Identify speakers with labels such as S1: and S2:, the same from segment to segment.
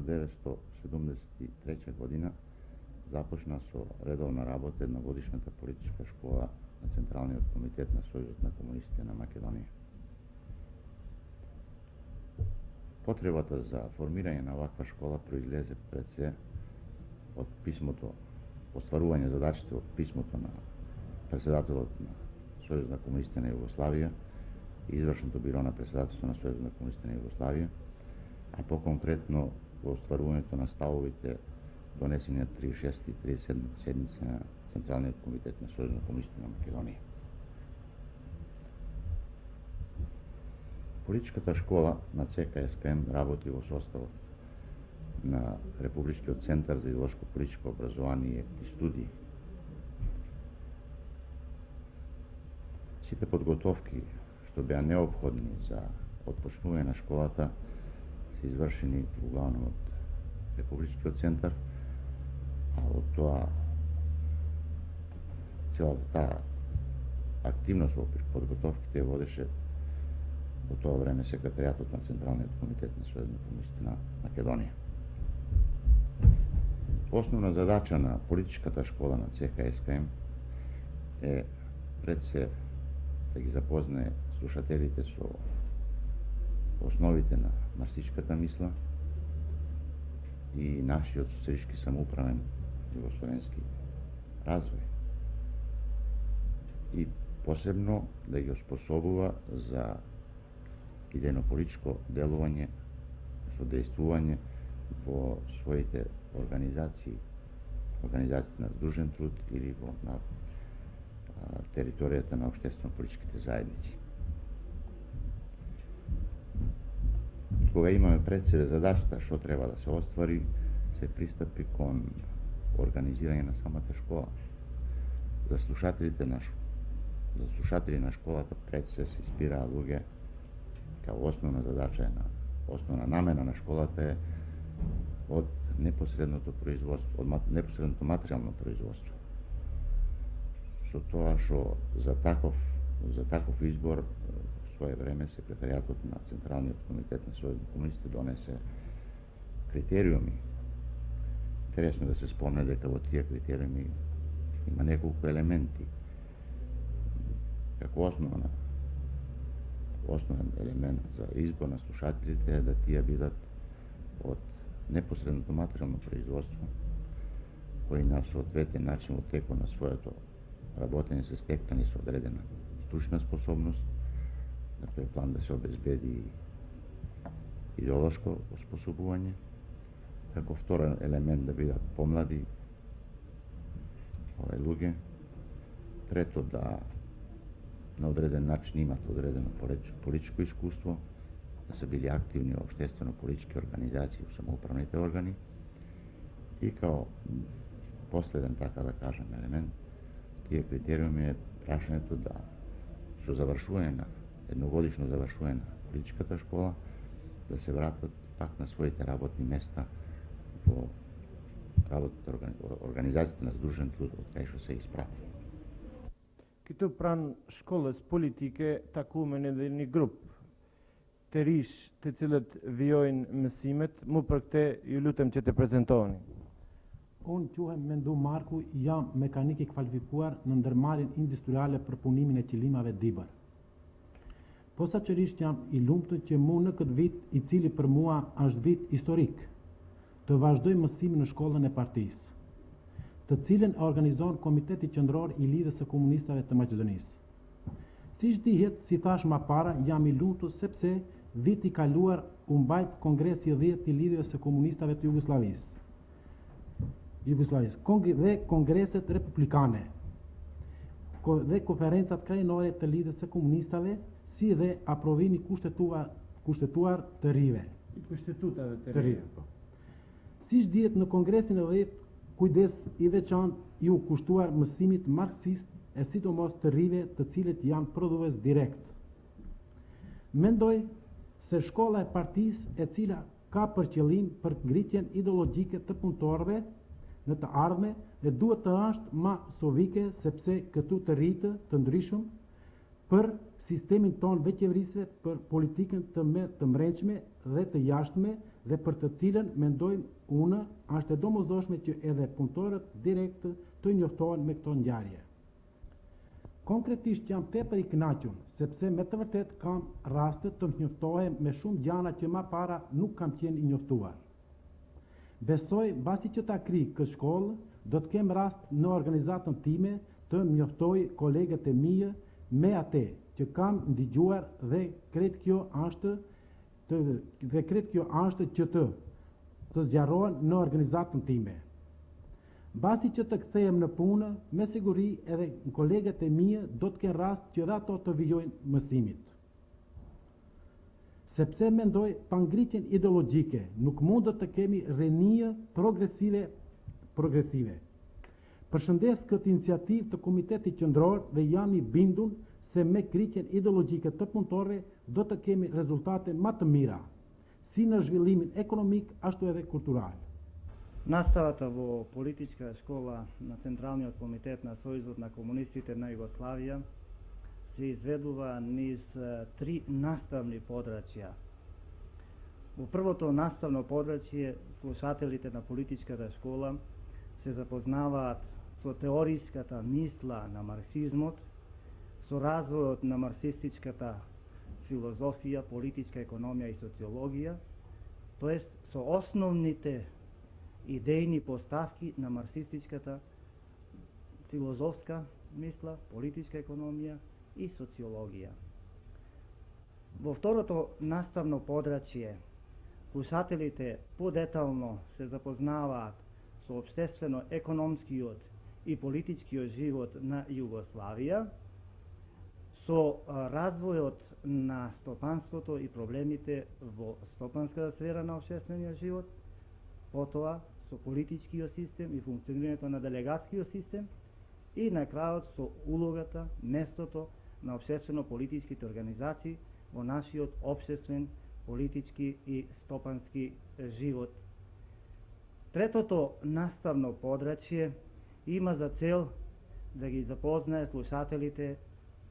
S1: 1973. година започна со редовна работа едногодишната политичка школа на Централниот комитет на Сојузот на комунистите на Македонија. Потребата за формирање на оваква школа произлезе пред се од писмото, остварување задачите од писмото на председателот на Сојузот на комунистите на Југославија и извршното биро на председателството на Сојузот на комунистите на Југославија, а по-конкретно во остварувањето на ставовите донесени на 36 и 37 седница на Централниот комитет на Сојузот на комунистите на Македонија. Политичката школа на ЦКСКМ работи во составот на Републичкиот центар за идеолошко политичко образование и студии. Сите подготовки што беа неопходни за отпочнување на школата се извршени углавном од Републичкиот центар, а од тоа целата таа активност во подготовките водеше во тоа време секретаријатот на Централниот комитет на Сојузот на комунистите на Македонија. Основна задача на политичката школа на ЦКСКМ е пред се да ги запознае слушателите со основите на марксистичката мисла и нашиот социјалистички самоуправен југословенски развој и посебно да ги оспособува за идејно-политичко делување, содействување во своите организациите на здружен труд или на територијата на општествено-политичките заедници. Кога имаме пред себе задачата што треба да се оствари, се пристапи кон организирање на самата школа. За слушатели на школата пред се избираа луѓе, као основна задача основна намена на школата е од непосредното производство, од непосредното материјално производство. Со тоа што за таков избор своје време секретаријатот на Централниот комитет на Сојузот на комунистите донесе критериуми. Интересно да се спомне дека во тие критериуми има неколку елементи. Како основен елемент за избор на слушателите е да тие бидат од непосредното материјално производство, кои на соодветен начин во текот на своето работење се стекнани со одредена стручна способност, на тој план да се обезбеди идеолошко оспособување, како вторен елемент да бидат помлади луѓе, трето да на одреден начин имат одредено политичко искуство, да се били активни во општествено-политички организации, во самоуправните органи и као последен, така да кажем, елемент, тие критериуми е прашањето да со едногодишно завршување на политичката школа, да се вратат пак на своите работни места во организацијата на здружен труд од кај што се испрати.
S2: Këtu pranë shkollës politike takumen edhe një grup të rish të cilët vijojnë mësimet, mu për këte ju lutem që të prezentoni.
S3: Unë quhem Mendu Marku, jam mekanik i kvalifikuar në ndërmarrjen industriale për punimin e qilimave Dibar. Posaçërisht jam i lumtur që mu në këtë vit, i cili për mua është vit historik, të vazhdoj mësimin në shkollën e partisë, të cilën e organizon Komiteti Qendror i Lidhjes së Komunistave të Maqedonisë. Siç dihet, si thash më para, jam i lumtur sepse viti i kaluar u mbajt Kongresi i 10 i Lidhjeve së Komunistave të Jugosllavisë dhe kongreset republikane dhe konferencat krajnore të Lidhjes së Komunistave, si dhe aprovimi kushtetuar të rive.
S2: Kushtetutave të rive.
S3: Siç dihet, në Kongresin e 10 kujdes i veçantë i u kushtuar mësimit marksist e sidomos të rive të cilët janë prodhues direkt. Mendoj se shkolla e partisë e cila ka për qëllim për ngritjen ideologjike të punëtorëve në të ardhme dhe duhet të është ma sovike sepse këtu të rritë të ndryshëm për sistemin ton veçevrisve, për politikën të mreçme dhe të jashtme dhe për të cilën mendojmë unë është e domosdoshme që edhe punëtorët direkt të njoftohen me këto ngjarje. Konkretisht jam tepër i kënaqur sepse me të vërtet kam raste të njoftohem me shumë gjëra që më para nuk kam qenë i njoftuar. Besoj basi që ta kri këtë shkollë do të kem rast në organizatën time të mjoftoj kolegët e mia me atë që kam ndigjuar dhe kret kjo është që të zgjarohen në organizatën time. Basi që të kthehem në punë, me siguri edhe kolegët e mia do të kenë rast që dhe ato të vijojnë mësimit. Sepse mendoj pa ngritjen ideologjike nuk mund të kemi rinie progresive. Përshëndes këtë iniciativë të Komitetit Qendror dhe jam i bindur se me ngritjen ideologjike të punëtorëve do të kemi rezultate më të mira, si në zhvillimin ekonomik ashtu edhe kultural.
S4: Наставата во политичка школа на Централниот комитет на Сојузот на комунистите на Југославија се изведува низ три наставни подрачја. Во првото наставно подрачје слушателите на политичката школа се запознаваат со теориската мисла на марксизмот, со развојот на марксистичката филозофија, политичка економија и социологија, тоест со основните идејни поставки на марксистичката филозофска мисла, политичка економија и социологија. Во второто наставно подрачје слушателите подетално се запознаваат со општествено-економскиот и политичкиот живот на Југославија, со развојот на стопанството и проблемите во стопанската сфера на општествениот живот, потоа со политичкиот систем и функционирањето на делегатскиот систем и на крајот со улогата, местото на општествено-политичките организации во нашиот општествен, политички и стопански живот. Третото наставно подрачје има за цел да ги запознае слушателите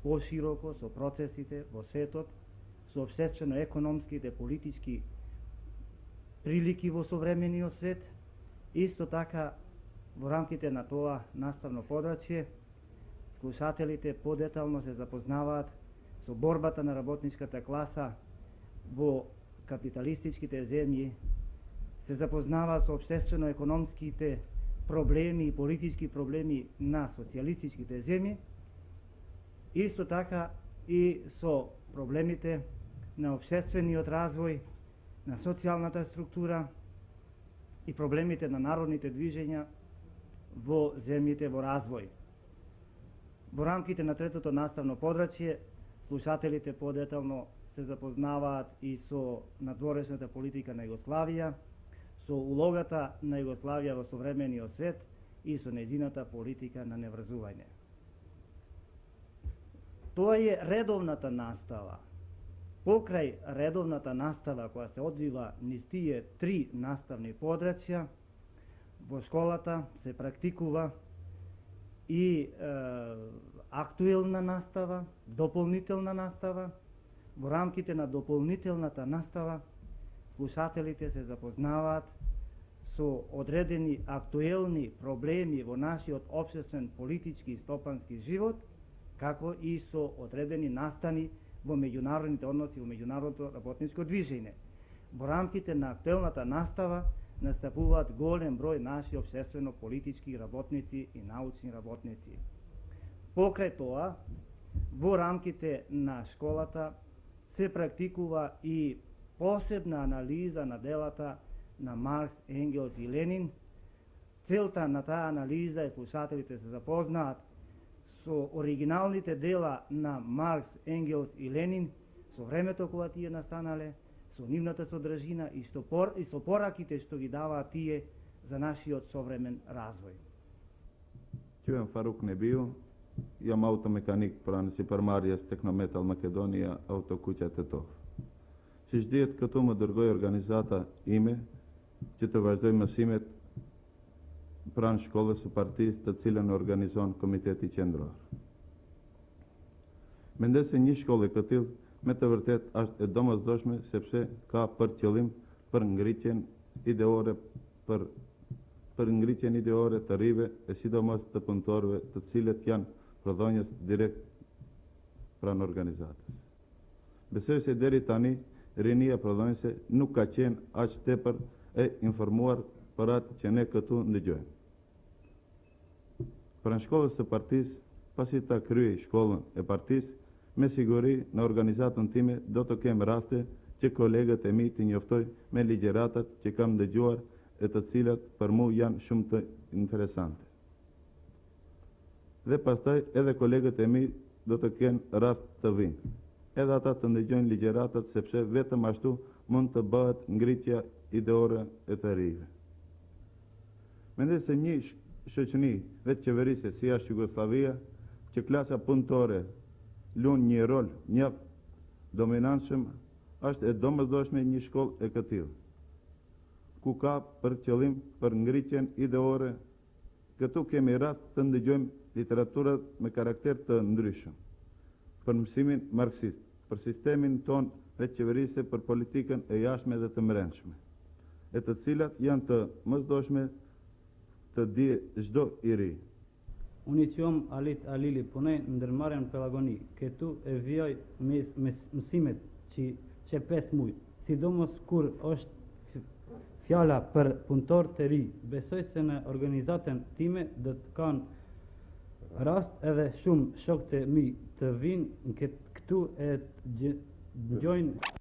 S4: пошироко со процесите во светот, со општествено-економските политички прилики во современиот свет. Исто така, во рамките на тоа наставно подрачје, слушателите подетално се запознаваат со борбата на работничката класа во капиталистичките земји, се запознаваат со општествено-економските проблеми и политички проблеми на социјалистичките земји, исто така и со проблемите на општествениот развој, на социјалната структура и проблемите на народните движења во земјите во развој. Во рамките на третото наставно подрачје, слушателите подетално се запознаваат и со надворешната политика на Југославија, со улогата на Југославија во современиот свет и со нејзината политика на неврзување. Тоа е редовната настава. Покрај редовната настава која се одвива низ тие три наставни подрачја, во школата се практикува и актуелна настава, дополнителна настава. Во рамките на дополнителната настава слушателите се запознаваат со одредени актуелни проблеми во нашиот општествен, политички и стопански живот, како и со одредени настани во меѓународните односи, во меѓународното работничко движење. Во рамките на актуелната настава настапуваат голем број наши општествено-политички работници и научни работници. Покрај тоа, во рамките на школата се практикува и посебна анализа на делата на Маркс, Енгелс и Ленин. Целта на таа анализа е слушателите се запознаат со оригиналните дела на Маркс, Енгелс и Ленин, со времето кога тие настанале, со нивната содржина и со пораките што ги даваат тие за нашиот современ развој.
S5: Čujem Faruk Nebiju, jam automekanik pranë Supermarjes Teknometal Makedonia, autokuqa Tetov. Si shdihet këtu më dërgoj organizata ime që të vazhdoj mësimet pranë shkollës së partisë të cilën organizon Komiteti Qendror. Mendoj se një shkollë e këtill Me të vërtet është e domosdoshme sepse ka për qëllim për ngritjen ideore të rive e sidomos të punëtorëve të cilët janë prodhonjës direkt pranë organizatës. Besoj se deri tani rinia prodhonjëse nuk ka qenë aq tepër e informuar për atë që ne këtu ndëgjojmë. Pranë shkollës së partisë, pasi ta kryej shkollën e partisë, me siguri në organizatën time do të kem raste që kolegët e mi të njoftoj me ligjeratat që kam dëgjuar e të cilat për mu janë shumë të interesante. Dhe pastaj edhe kolegët e mi do të kenë rast të vinë. Edhe ata të ndëgjojnë ligjeratat sepse vetëm ashtu mund të bëhet ngritja ideore e të rive. Mendoj se një shoqëni vetë qeverisje si është Jugoslavia, që klasa punëtore luan një rol mjaft dominantshëm, është e domosdoshme një shkollë e këtillë, ku ka për qëllim për ngritjen ideore. Këtu kemi rast të ndëgjojmë literaturat me karakter të ndryshëm, për mësimin marksist, për sistemin ton vetë qeverisje, për politikën e jashtme dhe të brendshme, e të cilat janë të mosdoshme të di çdo i ri.
S6: Unë i quam Alit Alili, punoj në ndërmarrjen pelagoni. Këtu e vijoj mësimet që 5 muaj, sidomos kur është fjala për punëtor të ri. Besoj se në organizatën time do të kanë rast edhe shumë shokë të mi të vinë këtu e të gjojnë